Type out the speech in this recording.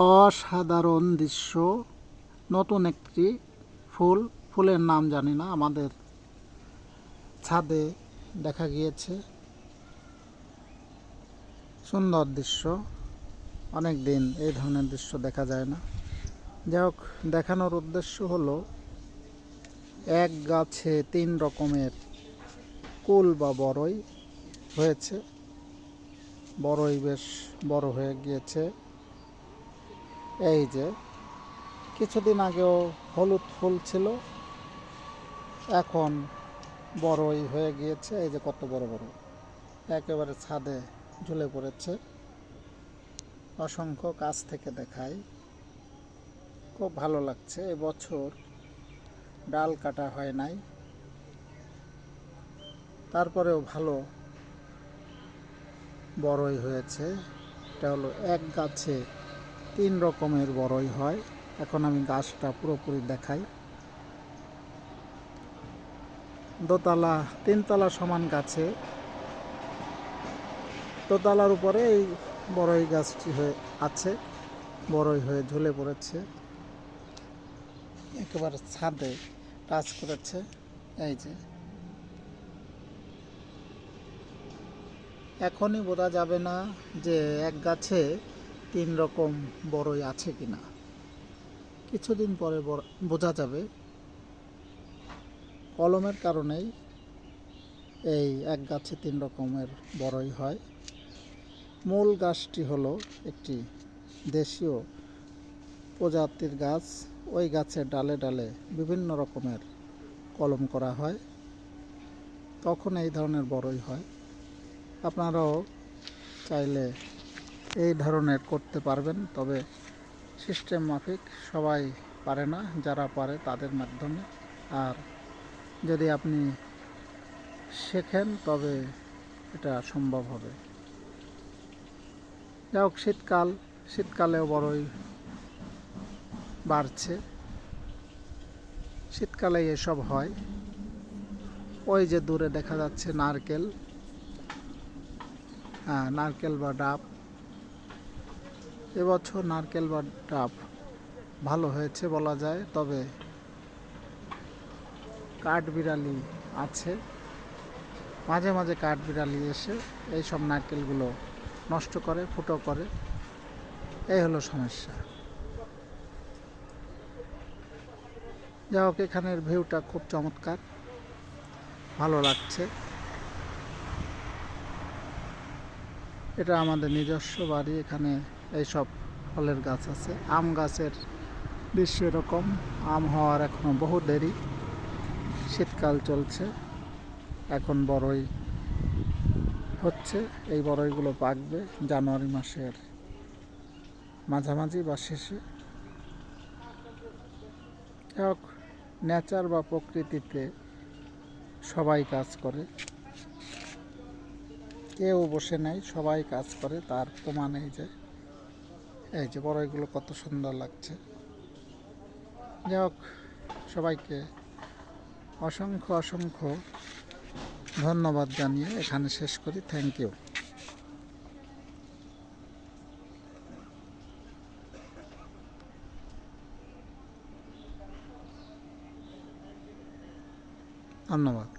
অসাধারণ দৃশ্য। নতুন একটি ফুলের নাম জানি না, আমাদের ছাদে দেখা গিয়েছে। সুন্দর দৃশ্য, অনেক দিন এই ধরনের দৃশ্য দেখা যায় না। যাই হোক, দেখানোর উদ্দেশ্য হলো এক গাছে 3 রকমের কুল বা বড়ই হয়েছে। বড়ই বেশ বড় হয়ে গিয়েছে। এই যে কিছুদিন আগেও হলুদ ফুল ছিল, এখন বড়ই হয়ে গিয়েছে। এই যে কত বড় বড়, একেবারে ছাদে ঝুলে পড়েছে। অসংখ্য কাছ থেকে দেখাই, খুব ভালো লাগছে। এবছর ডাল কাটা হয় নাই, তারপরেও ভালো বড়ই হয়েছে। এটা হলো এক গাছে 3 রকমের বড়ই হয়। এখন আমি গাছটা পুরোপুরি দেখাই। দোতলা 3 তলা সমান গাছে, দোতলার উপরে এই বড়ই গাছটি হয়ে আছে, বড়ই হয়ে ঝুলে পড়েছে, একেবারে ছাদে টাচ করেছে। এই যে এখনই বোঝা যাবে না যে এক গাছে 3 রকম বড়ই আছে কিনা, কিছুদিন পরে বোঝা যাবে। কলমের কারণেই এই এক গাছে 3 রকমের বড়ই হয়। মূল গাছটি হলো একটি দেশীয় প্রজাতির গাছ। ওই গাছের ডালে ডালে বিভিন্ন রকমের কলম করা হয়, তখন এই ধরনের বড়ই হয়। আপনারাও চাইলে এই ধরনের করতে পারবেন, তবে সিস্টেম মাফিক সবাই পারে না, যারা পারে তাদের মাধ্যমে। আর যদি আপনি শেখেন তবে এটা সম্ভব হবে। যাই হোক, শীতকালেও বড়ই বাড়ছে, শীতকালে এসব হয়। ওই যে দূরে দেখা যাচ্ছে নারকেল, নারকেল বা ডাব। এবছর নারকেল বা ডাব ভালো হয়েছে বলা যায়, তবে কাঠবিড়ালি আছে। মাঝে মাঝে কাঠবিড়ালি এসে এই সব নারকেলগুলো নষ্ট করে, ফুটো করে। এই হলো সমস্যা। যাই হোক, এখানের ভিউটা খুব চমৎকার, ভালো লাগছে। এটা আমাদের নিজস্ব বাড়ি, এখানে এইসব ফলের গাছ আছে। আম গাছের দৃশ্য এরকম। আম হওয়ার এখনো বহু দেরি, শীতকাল চলছে, এখন বড়ই হচ্ছে। এই বড়ইগুলো পাকবে জানুয়ারি মাসের মাঝামাঝি বা শেষে। হোক, নেচার বা প্রকৃতিতে সবাই কাজ করে, কেউ বসে নেই, সবাই কাজ করে। তার প্রমাণ এই যে বড়ইগুলো কত সুন্দর লাগছে। যাই হোক, সবাইকে অসংখ্য অসংখ্য ধন্যবাদ জানিয়ে এখানে শেষ করি। Thank you. ধন্যবাদ।